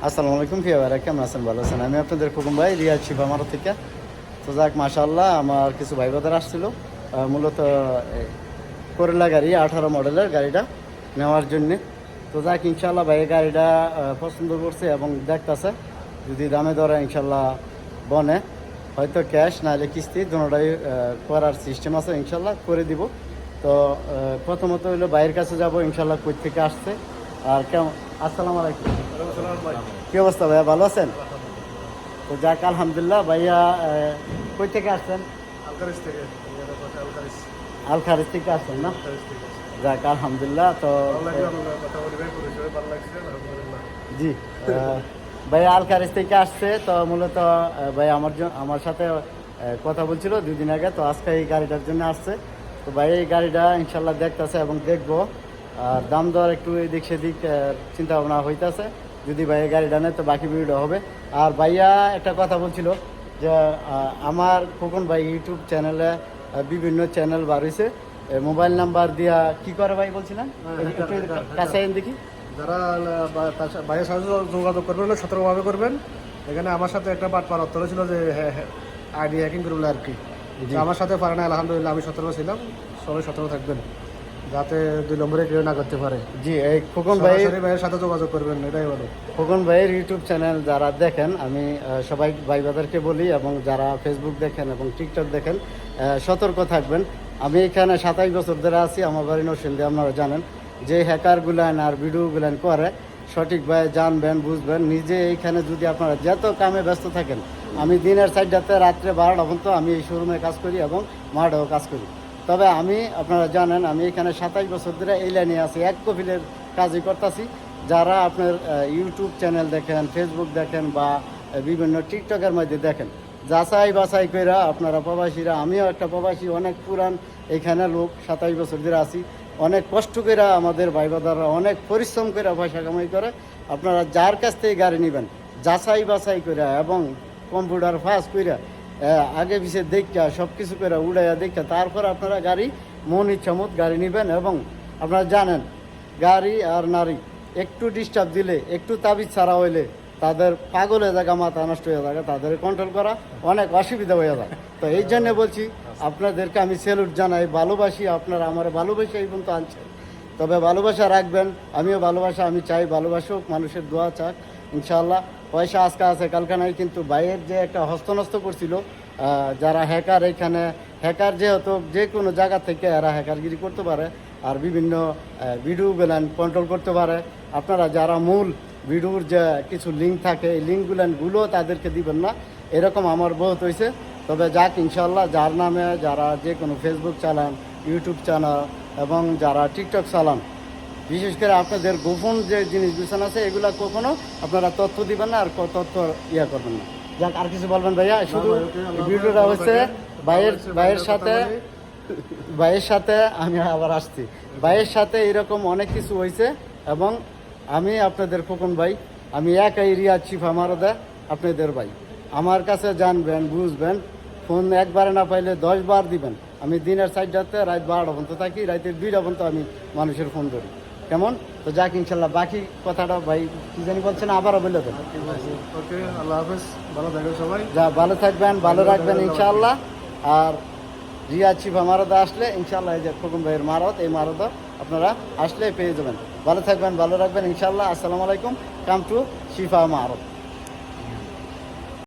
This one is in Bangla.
আসসালামু আলাইকুম প্রিয় ভাইরা, কেমন আছেন? ভালো আছেন? আমি আপনাদের খুকুম ভাই, রিয়াজ শিফা মারো থেকে। তো যাক, মাশাআল্লাহ, আমার কিছু ভাই বাদার আসছিল মূলত করলা গাড়ি 18 মডেলের গাড়িটা নেওয়ার জন্যে। তো যাক, ইনশাআল্লাহ ভাই গাড়িটা পছন্দ করছে এবং দেখতেছে, যদি দামে দরে ইনশাআল্লাহ বনে, হয়তো ক্যাশ নাহলে কিস্তি দুটোটাই করার সিস্টেম আছে, ইনশাআল্লাহ করে দিব। তো প্রথমত হইলো ভাইয়ের কাছে যাব, ইনশাআল্লাহ কই থেকে আসছে আর কেমন। আসসালামু আলাইকুম, কি অবস্থা ভাইয়া, ভালো আছেন? তো যাক, আলহামদুলিল্লাহ। ভাইয়া কই থেকে আসছেন? আলখারিজ থেকে আসছেন না? যাক, আলহামদুলিল্লাহ। তো জি, ভাইয়া আলখারিজ থেকে আসছে। তো মূলত ভাই আমার সাথে কথা বলছিল 2 দিন আগে। তো আজকে এই গাড়িটার জন্য আসছে। তো ভাই এই গাড়িটা ইনশাল্লাহ দেখতেছে এবং দেখবো। আর দাম দর একটু এদিক সেদিক চিন্তা ভাবনা হইতেছে। যদি ভাইয়া গাড়িটা নেয় তো বাকি ভিডিও হবে। আর ভাইয়া একটা কথা বলছিল যে আমার খোকন ভাই ইউটিউব চ্যানেলে বিভিন্ন চ্যানেল বার হয়েছে, মোবাইল নাম্বার দিয়া কি করে ভাই বলছিলেন, কাছে দেখি। যারা বাইরের সাথে যোগাযোগ করবেন সতর্কভাবে করবেন। এখানে আমার সাথে একটা বাটপার অর্থ ছিল যে আইডি হ্যাকিং করবে আর কি। আমার সাথে পারে না, আলহামদুলিল্লাহ আমি সতর্ক ছিলাম। সবাই সতর্ক থাকবেন যাতে 2 নম্বরে কেউ না করতে পারে। জি, এই খোকন ভাইয়ের সাথে যোগাযোগ করবেন, এটাই বলো। খোকন ভাইয়ের ইউটিউব চ্যানেল যারা দেখেন, আমি সবাই ভাই বাদারকে বলি, এবং যারা ফেসবুক দেখেন এবং টিকটক দেখেন, সতর্ক থাকবেন। আমি এখানে 27 বছর ধরে আছি, আমার বাড়ি নরসিংদী। আপনারা জানেন যে হ্যাকারগুলান আর ভিডিওগুলান করে, সঠিকভাবে জানবেন, বুঝবেন। নিজে এইখানে যদি আপনারা যত কামে ব্যস্ত থাকেন, আমি দিনের 4টাতে রাত্রে 12টা পর্যন্ত আমি এই শোরুমে কাজ করি এবং মাঠেও কাজ করি। তবে আমি, আপনারা জানেন, আমি এখানে 27 বছর ধরে এই লাইনে আছি, এক কফিলের কাজই করতেছি। যারা আপনার ইউটিউব চ্যানেল দেখেন, ফেসবুক দেখেন বা বিভিন্ন টিকটকের মধ্যে দেখেন, যাচাই বাছাই করে আপনারা প্রবাসীরা, আমিও একটা প্রবাসী, অনেক পুরান এখানে লোক, 27 বছর ধরে আছি। অনেক কষ্ট করে আমাদের ভাই বাদাররা অনেক পরিশ্রম করে পয়সা কামাই করে। আপনারা যার কাছ থেকে গাড়ি নেবেন, যাচাই বাছাই করে এবং কম্পিউটার ফাঁস করে আগে পিছিয়ে দেখা সব কিছু করে উড়াইয়া দেখা তারপর আপনারা গাড়ি মন ইচ্ছা মত গাড়ি নেবেন। এবং আপনারা জানেন, গাড়ি আর নারী একটু ডিস্টার্ব দিলে, একটু তাবিজ ছাড়া হইলে তাদের পাগল হয়ে যায়, মাথা নষ্ট হয়ে যায়, তাদের কন্ট্রোল করা অনেক অসুবিধা হয়ে যায়। তো এই জন্য বলছি, আপনাদেরকে আমি স্যালুট জানাই, ভালোবাসি। আপনারা আমার ভালোবাসা এই পর্যন্ত আনছেন, তবে ভালোবাসা রাখবেন। আমিও ভালোবাসা, আমি চাই ভালোবাসুক, মানুষের দোয়া চাক। ইনশাআল্লাহ পয়সা আজকে আছে কালকে নাই, কিন্তু বাইরের যে একটা হস্তনস্ত করছিল যারা হ্যাকার, এখানে হ্যাকার যেহেতু যে কোনো জায়গা থেকে এরা হ্যাকারগিরি করতে পারে আর বিভিন্ন ভিডিওগুলান কন্ট্রোল করতে পারে। আপনারা যারা মূল ভিডিওর যে কিছু লিঙ্ক থাকে, এই লিঙ্কগুলো তাদেরকে দিবেন না, এরকম আমার বহুত হয়েছে। তবে যাক, ইনশাল্লাহ, যার নামে যারা যে কোনো ফেসবুক চালান, ইউটিউব চ্যানেল এবং যারা টিকটক চালান, বিশেষ করে আপনাদের গোপন যে জিনিস বিছান আছে, এগুলা কখনো আপনারা তথ্য দিবেন না আর তথ্য করবেন না। যাক, আর কিছু বলবেন ভাইয়া? শুধু ভিডিওটা হচ্ছে ভাইয়ের সাথে আমি আবার আসছি। ভাইয়ের সাথে এরকম অনেক কিছু হয়েছে এবং আমি আপনাদের খোকন ভাই, আমি একাই রিয়াজ শিফা মারদা, আপনাদের ভাই। আমার কাছে জানবেন, বুঝবেন, ফোন একবারে না পাইলে 10 বার দিবেন। আমি দিনের 4টাতে রাত 12টা পর্যন্ত থাকি, রাতের 2টা পর্যন্ত আমি মানুষের ফোন ধরি। কেমন? তো যাক, ইনশাল্লাহ বাকি কথাটা ভাই কি জানি বলছেন, আবারও বলে দেন। ওকে, আল্লাহ হাফেজ, ভালো থাকবেন সবাই। যা, ভালো থাকবেন, ভালো রাখবেন ইনশাআল্লাহ। আর রিয়াজ শিফা মারদা আসলে ইনশাআল্লাহ, এই যে খোকন ভাইয়ের মারদ, এই মারদ আপনারা আসলে পেয়ে যাবেন। ভালো থাকবেন, ভালো রাখবেন ইনশাআল্লাহ। আসসালামু আলাইকুম। Come to Shifa মারদ।